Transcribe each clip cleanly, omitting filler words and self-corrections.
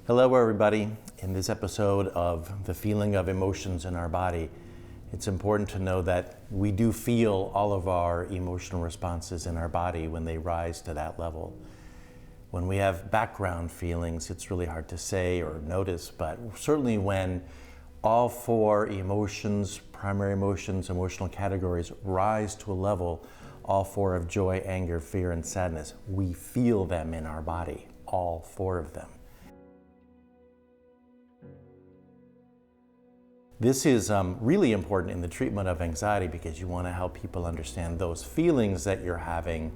Hello everybody. In this episode of the feeling of emotions in our body, it's important to know that we do feel all of our emotional responses in our body when they rise to that level. When we have background feelings, it's really hard to say or notice, but certainly when all four emotions, primary emotions, emotional categories rise to a level, all four of joy, anger, fear, and sadness, we feel them in our body, all four of them. This is really important in the treatment of anxiety because you want to help people understand those feelings that you're having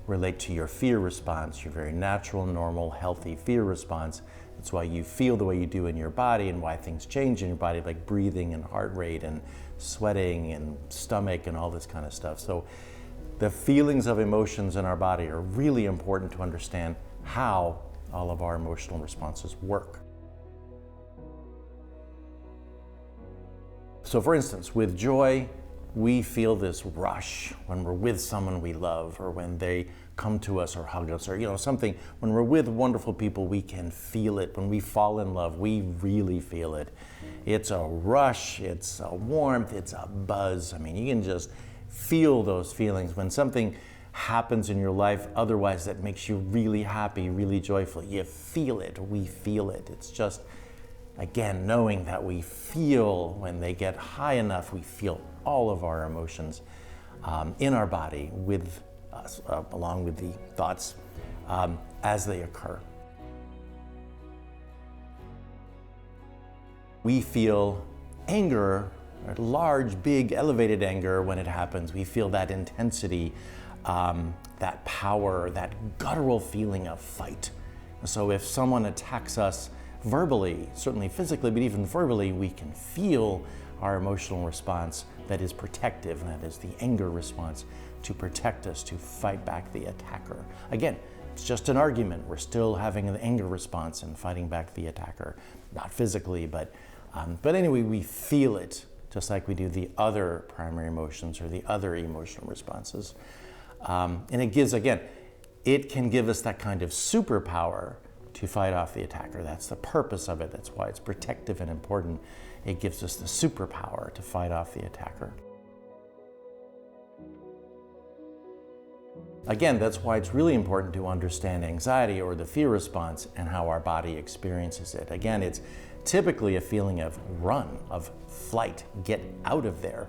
relate to your fear response, your very natural, normal, healthy fear response. That's why you feel the way you do in your body and why things change in your body, like breathing and heart rate and sweating and stomach and all this kind of stuff. So the feelings of emotions in our body are really important to understand how all of our emotional responses work. So for instance, with joy, we feel this rush when we're with someone we love or when they come to us or hug us or something. When we're with wonderful people, we can feel it. When we fall in love, we really feel it. It's a rush, it's a warmth, it's a buzz. I mean, you can just feel those feelings. When something happens in your life otherwise that makes you really happy, really joyful, you feel it, we feel it. It's just, again, knowing that we feel when they get high enough, we feel all of our emotions in our body with us, along with the thoughts as they occur. We feel anger, large, big, elevated anger when it happens. We feel that intensity, that power, that guttural feeling of fight. So if someone attacks us verbally, certainly physically, but even verbally, we can feel our emotional response that is protective, and that is the anger response to protect us, to fight back the attacker. Again, it's just an argument. We're still having an anger response and fighting back the attacker, not physically, but anyway, we feel it just like we do the other primary emotions or the other emotional responses. And it gives, again, it can give us that kind of superpower to fight off the attacker. That's the purpose of it. That's why it's protective and important. It gives us the superpower to fight off the attacker. Again, that's why it's really important to understand anxiety or the fear response and how our body experiences it. Again, it's typically a feeling of run, of flight, get out of there.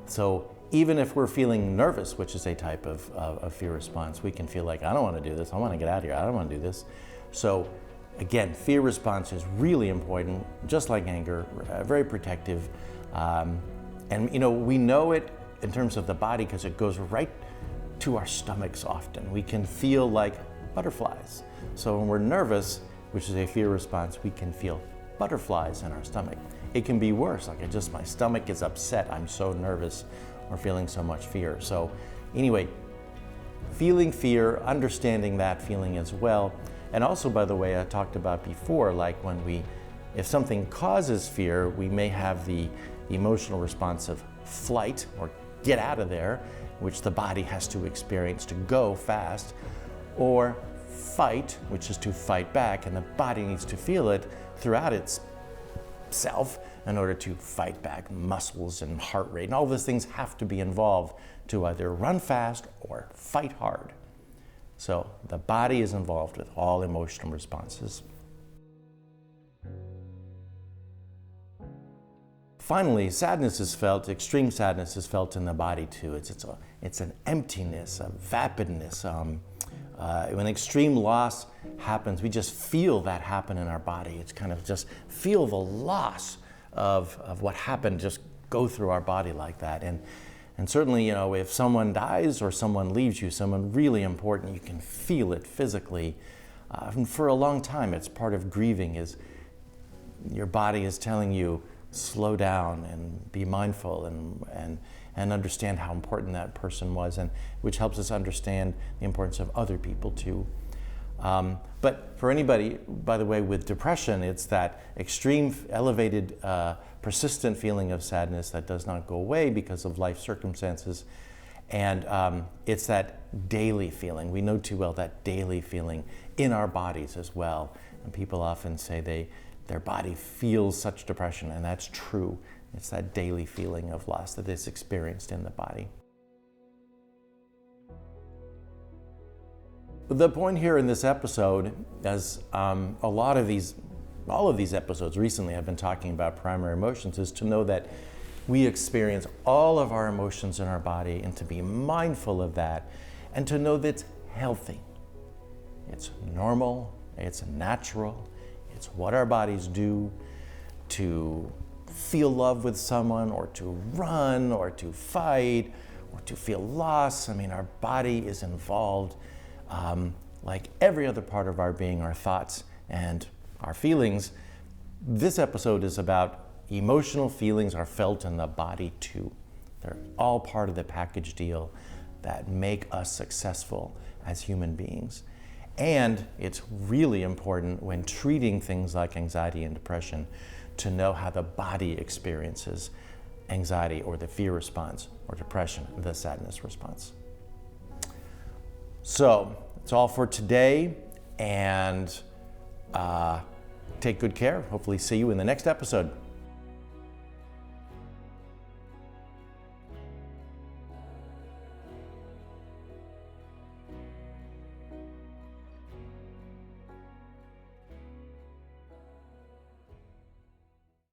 So even if we're feeling nervous, which is a type of fear response, we can feel like, I don't want to do this, I want to get out of here, I don't want to do this. So again, fear response is really important, just like anger, very protective. And we know it in terms of the body because it goes right to our stomachs often. We can feel like butterflies. So when we're nervous, which is a fear response, we can feel butterflies in our stomach. It can be worse, like my stomach is upset, I'm so nervous, or feeling so much fear. So anyway, feeling fear, understanding that feeling as well. And also, by the way, I talked about before, like if something causes fear, we may have the emotional response of flight or get out of there, which the body has to experience to go fast, or fight, which is to fight back, and the body needs to feel it throughout itself in order to fight back. Muscles and heart rate and all those things have to be involved to either run fast or fight hard. So the body is involved with all emotional responses. Finally, sadness is felt, extreme sadness is felt in the body too. It's an emptiness, a vapidness. When extreme loss happens, we just feel that happen in our body. It's kind of just feel the loss of what happened just go through our body like that. And certainly, if someone dies or someone leaves you, someone really important, you can feel it physically. And for a long time, it's part of grieving is your body is telling you, slow down and be mindful and understand how important that person was, and which helps us understand the importance of other people too. But for anybody, by the way, with depression, it's that extreme, elevated, persistent feeling of sadness that does not go away because of life circumstances. And it's that daily feeling. We know too well that daily feeling in our bodies as well. And people often say their body feels such depression, and that's true. It's that daily feeling of loss that is experienced in the body. The point here in this episode, as all of these episodes recently have been talking about primary emotions, is to know that we experience all of our emotions in our body, and to be mindful of that, and to know that it's healthy. It's normal, it's natural, it's what our bodies do to feel love with someone, or to run, or to fight, or to feel loss. I mean, our body is involved like every other part of our being, our thoughts and our feelings. This episode is about emotional feelings are felt in the body too. They're all part of the package deal that make us successful as human beings. And it's really important when treating things like anxiety and depression to know how the body experiences anxiety or the fear response, or depression, the sadness response. So that's all for today, and take good care. Hopefully see you in the next episode.